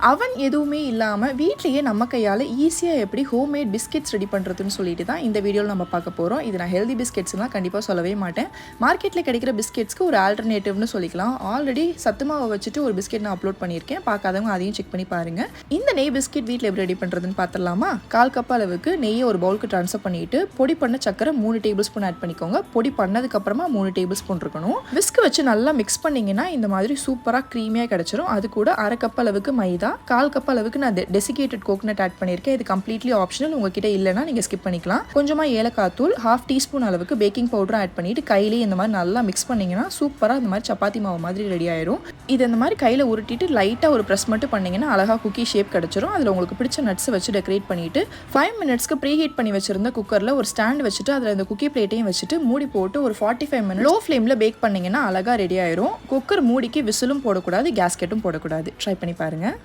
அவன் எதுவுமே இல்லாமல் வீட்லேயே நம்ம கையால் ஈஸியாக எப்படி ஹோம்மேட் பிஸ்கெட்ஸ் ரெடி பண்ணுறதுன்னு சொல்லிட்டு தான் இந்த வீடியோவில் நம்ம பார்க்க போகிறோம். இது நான் ஹெல்தி பிஸ்கெட்ஸ்லாம் கண்டிப்பாக சொல்லவே மாட்டேன். மார்க்கெட்டில் கிடைக்கிற பிஸ்கெட்ஸ்க்கு ஒரு ஆல்டர்னேட்டிவ்னு சொல்லிக்கலாம். ஆல்ரெடி சத்துமாவை வச்சுட்டு ஒரு பிஸ்கெட் நான் அப்லோட் பண்ணியிருக்கேன். பார்க்காதவங்க அதையும் செக் பண்ணி பாருங்கள். இந்த நெய் பிஸ்கெட் வீட்டில் எப்படி ரெடி பண்ணுறதுன்னு பார்த்துடலாமா? 1/4 கப் அளவுக்கு நெய்யை ஒரு பவுலுக்கு ட்ரான்ஸ்ஃபர் பண்ணிவிட்டு பொடி பண்ண சக்கரை 3 டேபிள் ஸ்பூன் ஆட் பண்ணிக்கோங்க. பொடி பண்ணதுக்கப்புறமா 3 டேபிள் ஸ்பூன் இருக்கணும். விஸ்க் வச்சு நல்லா மிக்ஸ் பண்ணிங்கன்னா இந்த மாதிரி சூப்பராக க்ரீமியாக கிடச்சிரும். அது கூட 1/2 கப் அளவுக்கு மைதா, 1/4 கப் அளவுக்கு நான் டெசிகேட்டட் கோகனட் ஆட் பண்ணியிருக்கேன். இது கம்ப்ளீட்லி ஆப்ஷனல். உங்ககிட்ட இல்லைனா நீங்கள் ஸ்கிப் பண்ணிக்கலாம். கொஞ்சமாக ஏலக்காய் தூள், 1/2 டீஸ்பூன் அளவுக்கு பேக்கிங் பவுடரும் ஆட் பண்ணிட்டு கையிலேயே இந்த மாதிரி நல்லா மிக்ஸ் பண்ணிங்கன்னா சூப்பராக இந்த மாதிரி சப்பாத்தி மாவு மாதிரி ரெடி ஆயிரும். இது இந்த மாதிரி கையில் உருட்டிட்டு லைட்டாக ஒரு ப்ரெஸ் மட்டும் பண்ணிங்கன்னா அழகாக குக்கி ஷேப் கிடச்சிரும். அதில் உங்களுக்கு பிடிச்ச நட்ஸை வச்சு டெக்கரேட் பண்ணிவிட்டு 5 மினிட்ஸ்க்கு ப்ரீ ஹீட் பண்ணி வச்சிருந்த குக்கரில் ஒரு ஸ்டாண்ட் வச்சுட்டு அதில் இந்த குக்கி பிளேட்டையும் வச்சுட்டு மூடி போட்டு ஒரு 45 மினிட்ஸ் லோ ஃப்ளேமில் பேக் பண்ணிங்கன்னா அழகாக ரெடி ஆயிரும். குக்கர் மூடிக்கு விசிலும் போடக்கூடாது, கேஸ்கெட்டும் போடக்கூடாது. ட்ரை பண்ணி பாருங்கள்.